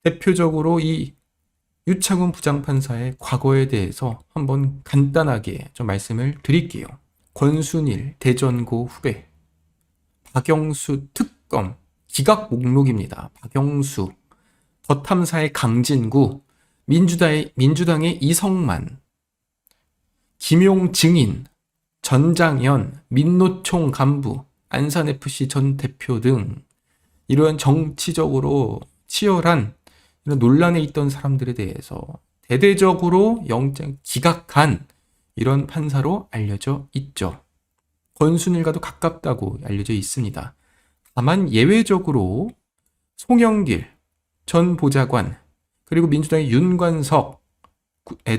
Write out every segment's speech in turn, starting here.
대표적으로 이 유창훈 부장판사의 과거에 대해서 한번 간단하게 좀 말씀을 드릴게요. 권순일 대전고 후배, 박영수 특검 기각 목록입니다. 박영수, 더 탐사의 강진구, 민주당의 이성만, 김용 증인, 전장현, 민노총 간부, 안산FC 전 대표 등 이러한 정치적으로 치열한 이런 논란에 있던 사람들에 대해서 대대적으로 영장 기각한 이런 판사로 알려져 있죠. 권순일과도 가깝다고 알려져 있습니다. 다만 예외적으로 송영길 전 보좌관 그리고 민주당의 윤관석에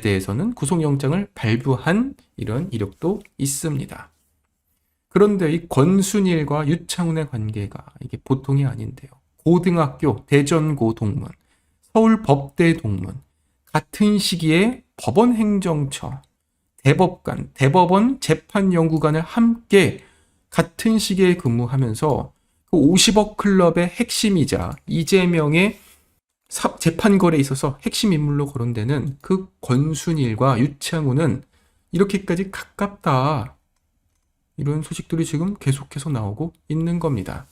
대해서는 구속영장을 발부한 이런 이력도 있습니다. 그런데 이 권순일과 유창훈의 관계가 이게 보통이 아닌데요. 고등학교 대전고 동문, 서울법대 동문, 같은 시기에 법원행정처, 대법관, 대법원 재판연구관을 함께 같은 시기에 근무하면서 그 50억 클럽의 핵심이자 이재명의 재판거래에 있어서 핵심 인물로 거론되는 그 권순일과 유창훈은 이렇게까지 가깝다. 이런 소식들이 지금 계속해서 나오고 있는 겁니다.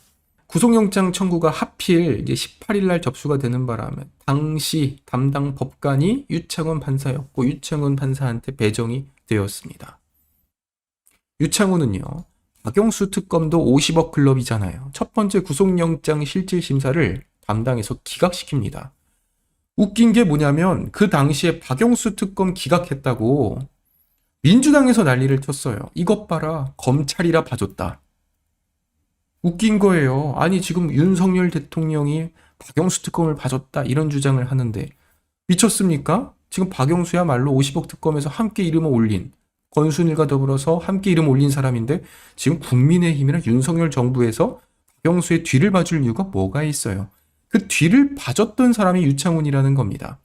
구속영장 청구가 하필 이제 18일 날 접수가 되는 바람에 당시 담당 법관이 유창훈 판사였고 유창훈 판사한테 배정이 되었습니다. 유창훈은요, 박영수 특검도 50억 클럽이잖아요. 첫 번째 구속영장 실질심사를 담당해서 기각시킵니다. 웃긴 게 뭐냐면 그 당시에 박영수 특검 기각했다고 민주당에서 난리를 쳤어요. 이것 봐라, 검찰이라 봐줬다. 웃긴 거예요. 아니 지금 윤석열 대통령이 박영수 특검을 봐줬다 이런 주장을 하는데 미쳤습니까? 지금 박영수야말로 50억 특검에서 함께 이름을 올린 권순일과 더불어서 함께 이름 올린 사람인데 지금 국민의힘이나 윤석열 정부에서 박영수의 뒤를 봐줄 이유가 뭐가 있어요? 그 뒤를 봐줬던 사람이 유창훈이라는 겁니다.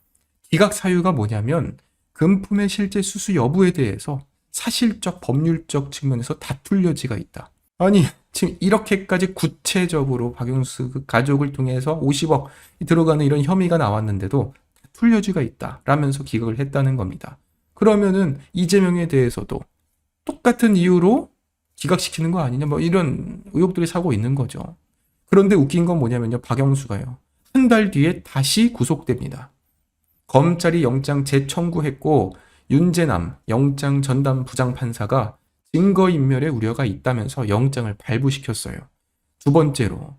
기각 사유가 뭐냐면 금품의 실제 수수 여부에 대해서 사실적 법률적 측면에서 다툴 여지가 있다. 아니 지금 이렇게까지 구체적으로 박영수 그 가족을 통해서 50억 들어가는 이런 혐의가 나왔는데도 다툴 여지가 있다 라면서 기각을 했다는 겁니다. 그러면은 이재명에 대해서도 똑같은 이유로 기각시키는 거 아니냐 뭐 이런 의혹들이 사고 있는 거죠. 그런데 웃긴 건 뭐냐면요, 박영수가요 한 달 뒤에 다시 구속됩니다. 검찰이 영장 재청구했고 윤재남 영장 전담 부장판사가 증거인멸의 우려가 있다면서 영장을 발부시켰어요. 두 번째로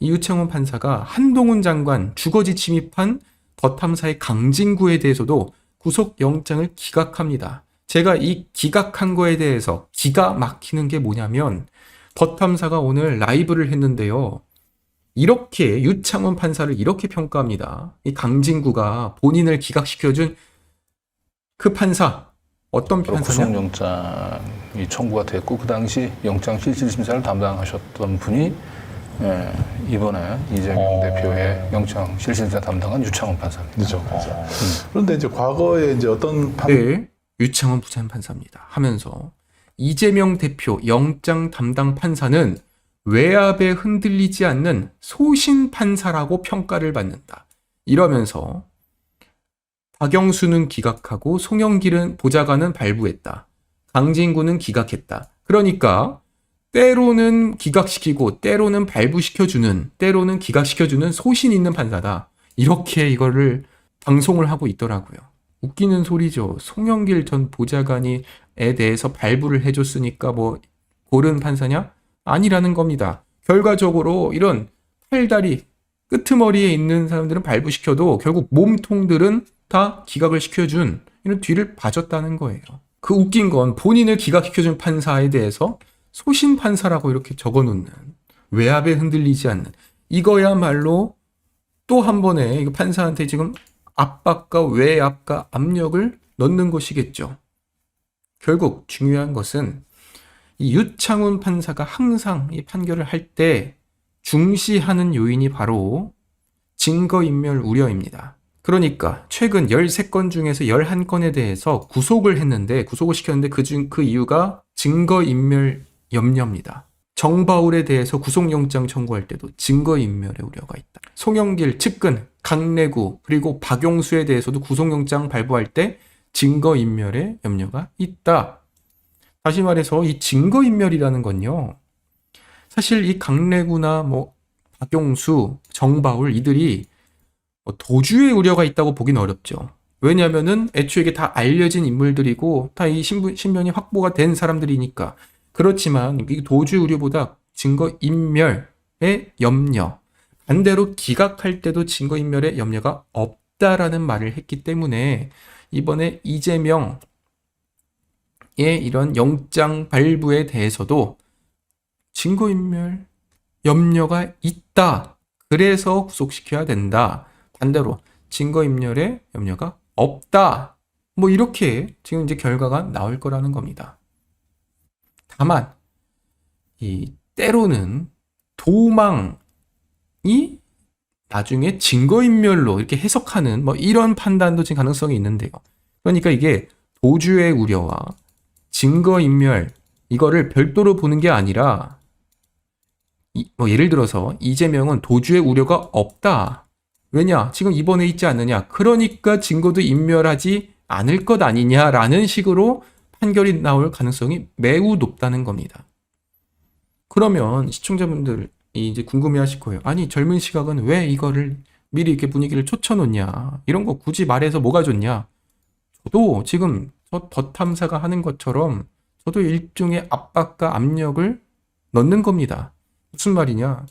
이 유창훈 판사가 한동훈 장관 주거지 침입한 더 탐사의 강진구에 대해서도 구속영장을 기각합니다. 제가 이 기각한 거에 대해서 기가 막히는 게 뭐냐면 더 탐사가 오늘 라이브를 했는데요. 이렇게 유창훈 판사를 이렇게 평가합니다. 이 강진구가 본인을 기각시켜준 그 판사 어떤 판사냐? 구속영장이 청구가 됐고 그 당시 영장 실질심사를 담당하셨던 분이 이번에 이재명 대표의 영장 실질심사 담당한 유창훈 판사입니다. 그렇죠. 그런데 이제 과거에 이제 어떤 네, 유창훈 부장판사입니다. 하면서 이재명 대표 영장 담당 판사는 외압에 흔들리지 않는 소신 판사라고 평가를 받는다. 이러면서 박영수는 기각하고 송영길은 보좌관은 발부했다. 강진구는 기각했다. 그러니까 때로는 기각시키고 때로는 발부시켜주는 때로는 기각시켜주는 소신 있는 판사다. 이렇게 이거를 방송을 하고 있더라고요. 웃기는 소리죠. 송영길 전 보좌관이 에 대해서 발부를 해줬으니까 뭐 고른 판사냐? 아니라는 겁니다. 결과적으로 이런 팔다리 끄트머리에 있는 사람들은 발부시켜도 결국 몸통들은 다 기각을 시켜준 이런 뒤를 봐줬다는 거예요. 그 웃긴 건 본인을 기각시켜준 판사에 대해서 소신 판사라고 이렇게 적어놓는, 외압에 흔들리지 않는, 이거야말로 또 한 번에 판사한테 지금 압박과 외압과 압력을 넣는 것이겠죠. 결국 중요한 것은 이 유창훈 판사가 항상 이 판결을 할 때 중시하는 요인이 바로 증거인멸 우려입니다. 그러니까 최근 13건 중에서 11건에 대해서 구속을 시켰는데 그 이유가 증거인멸 염려입니다. 정바울에 대해서 구속영장 청구할 때도 증거인멸의 우려가 있다. 송영길, 측근, 강래구, 그리고 박용수에 대해서도 구속영장 발부할 때 증거인멸의 염려가 있다. 다시 말해서 이 증거인멸이라는 건요, 사실 이 강래구나 뭐 박용수, 정바울 이들이 도주의 우려가 있다고 보긴 어렵죠. 왜냐하면은 애초에 이게 다 알려진 인물들이고 다 이 신변이 확보가 된 사람들이니까. 그렇지만 이 도주의 우려보다 증거인멸의 염려, 반대로 기각할 때도 증거인멸의 염려가 없다라는 말을 했기 때문에 이번에 이재명의 이런 영장 발부에 대해서도 증거인멸 염려가 있다. 그래서 구속시켜야 된다. 반대로 증거인멸의 염려가 없다. 뭐 이렇게 지금 이제 결과가 나올 거라는 겁니다. 다만 이 때로는 도망이 나중에 증거인멸로 이렇게 해석하는 뭐 이런 판단도 지금 가능성이 있는데요. 그러니까 이게 도주의 우려와 증거인멸 이거를 별도로 보는 게 아니라 뭐 예를 들어서 이재명은 도주의 우려가 없다. 왜냐? 지금 입원해 있지 않느냐? 그러니까 증거도 인멸하지 않을 것 아니냐라는 식으로 판결이 나올 가능성이 매우 높다는 겁니다. 그러면 시청자분들이 이제 궁금해하실 거예요. 아니 젊은 시각은 왜 이거를 미리 이렇게 분위기를 촉쳐놓냐? 이런 거 굳이 말해서 뭐가 좋냐? 저도 지금 저 덧탐사가 하는 것처럼 저도 일종의 압박과 압력을 넣는 겁니다. 무슨 말이냐?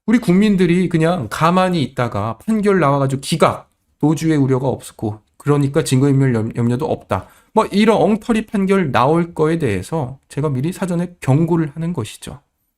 우리 국민들이 그냥 가만히 있다가 판결 나와가지고 기각, 도주의 우려가 없었고 그러니까 증거인멸 염려도 없다. 뭐 이런 엉터리 판결 나올 거에 대해서 제가 미리 사전에 경고를 하는 것이죠.